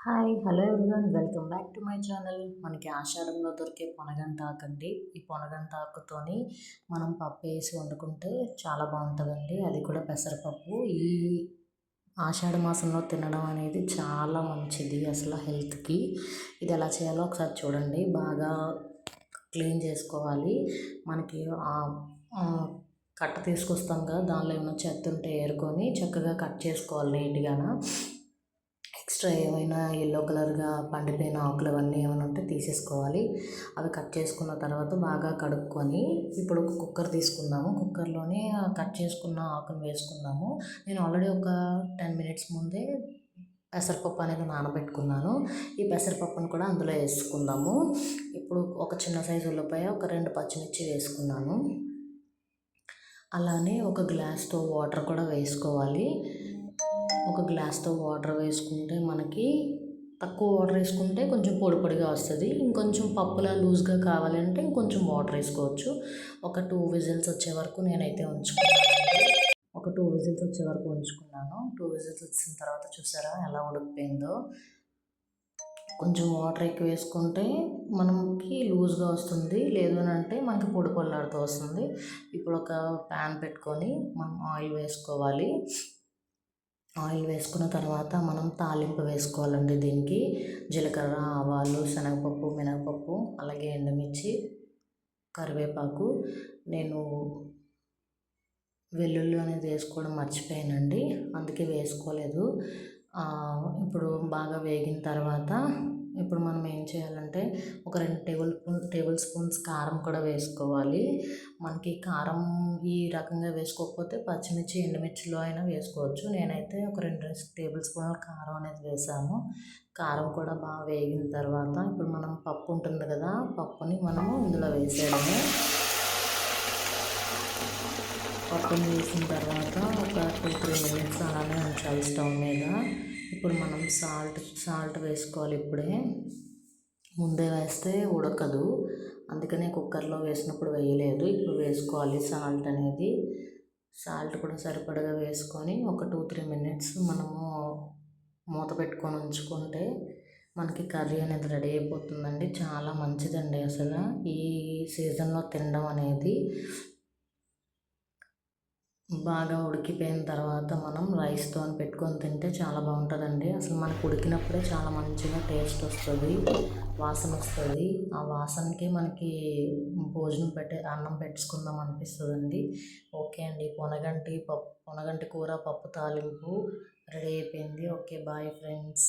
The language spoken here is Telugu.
Hi hello everyone welcome back to my channel. మనకి ఆషాఢంలో దొరికే పొనగంటాకు అండి. ఈ పొనగంటాకుతోని మనం పప్పు వేసి వండుకుంటే చాలా బాగుంటుందండి. అది కూడా పెసరపప్పు. ఈ ఆషాఢ మాసంలో తినడం అనేది చాలా మంచిది అసలు హెల్త్కి. ఇది ఎలా చేయాలో ఒకసారి చూడండి. బాగా క్లీన్ చేసుకోవాలి. మనకి కట్ట తీసుకొస్తాం కదా, దానిలో ఏమైనా చెత్త ఉంటే ఏరుకొని చక్కగా కట్ చేసుకోవాలి నీట్గా. ఎక్స్ట్రా ఏమైనా ఎల్లో కలర్గా పండిపోయిన ఆకులు అవన్నీ ఏమైనా ఉంటే తీసేసుకోవాలి. అవి కట్ చేసుకున్న తర్వాత బాగా కడుక్కొని ఇప్పుడు ఒక కుక్కర్ తీసుకుందాము. కుక్కర్లోనే కట్ చేసుకున్న ఆకును వేసుకుందాము. నేను ఆల్రెడీ ఒక 10 మినిట్స్ ముందే పెసరపప్పు అనేది నానబెట్టుకున్నాను. ఈ పెసరపప్పును కూడా అందులో వేసుకుందాము. ఇప్పుడు ఒక చిన్న సైజు ఉల్లిపాయ, ఒక 2 పచ్చిమిర్చి వేసుకున్నాను. అలానే ఒక గ్లాస్తో వాటర్ కూడా వేసుకోవాలి. ఒక గ్లాస్తో వాటర్ వేసుకుంటే మనకి తక్కువ వాటర్ వేసుకుంటే కొంచెం పొడి పొడిగా వస్తుంది. ఇంకొంచెం పప్పులా లూజ్గా కావాలంటే ఇంకొంచెం వాటర్ వేసుకోవచ్చు. ఒక 2 విజిల్స్ వచ్చే వరకు నేనైతే ఒక 2 విజిల్స్ వచ్చే వరకు ఉంచుకున్నాను. 2 విజిల్స్ వచ్చిన తర్వాత చూసారా ఎలా ఉడికిపోయిందో. కొంచెం వాటర్ ఎక్కువ వేసుకుంటే మనకి లూజ్గా వస్తుంది, లేదు అని అంటే మనకి పొడి పొల్లాడుతూ వస్తుంది. ఇప్పుడు ఒక ప్యాన్ పెట్టుకొని మనం ఆయిల్ వేసుకోవాలి. ఆయిల్ వేసుకున్న తర్వాత మనం తాలింపు వేసుకోవాలండి. దీనికి జీలకర్ర, ఆవాలు, శనగపప్పు, మినపప్పు, అలాగే ఎండుమిర్చి, కరివేపాకు. నేను వెల్లుల్లి అనేది వేసుకోవడం మర్చిపోయానండి, అందుకే వేసుకోలేదు. ఇప్పుడు బాగా వేగిన తర్వాత ఇప్పుడు మనం ఏం చేయాలంటే ఒక 2 టేబుల్ స్పూన్స్ కారం కూడా వేసుకోవాలి. మనకి కారం ఈ రకంగా వేసుకోకపోతే పచ్చిమిర్చి, ఎండుమిర్చిలో అయినా వేసుకోవచ్చు. నేనైతే ఒక 2 టేబుల్ స్పూన్ల కారం అనేది వేసాను. కారం కూడా బాగా వేగిన తర్వాత ఇప్పుడు మనం పప్పు ఉంటుంది కదా, పప్పుని మనము ఇందులో వేసేయడమే. పప్పుని వేసిన తర్వాత ఒక 2-3 మినిట్స్ అలానే ఉంచాలి స్టవ్ మీద. ఇప్పుడు మనం సాల్ట్ వేసుకోవాలి. ముందే వేస్తే ఉడకదు, అందుకనే కుక్కర్లో వేసినప్పుడు వేయలేదు. ఇప్పుడు వేసుకోవాలి సాల్ట్ అనేది. సాల్ట్ కూడా సరిపడగా వేసుకొని ఒక 2-3 మినిట్స్ మనము మూత పెట్టుకొని ఉంచుకుంటే మనకి కర్రీ అనేది రెడీ అయిపోతుందండి. చాలా మంచిదండి అసలు ఈ సీజన్లో తినడం అనేది. బాగా ఉడికిపోయిన తర్వాత మనం రైస్తో పెట్టుకొని తింటే చాలా బాగుంటుందండి. అసలు మనకు ఉడికినప్పుడే చాలా మంచిగా టేస్ట్ వస్తుంది, వాసన వస్తుంది. ఆ వాసనకి మనకి అన్నం పెట్టుకుందాం అనిపిస్తుందండి. ఓకే అండి, పొనగంటి కూర పప్పు తాలింపు రెడీ అయిపోయింది. Okay, bye friends.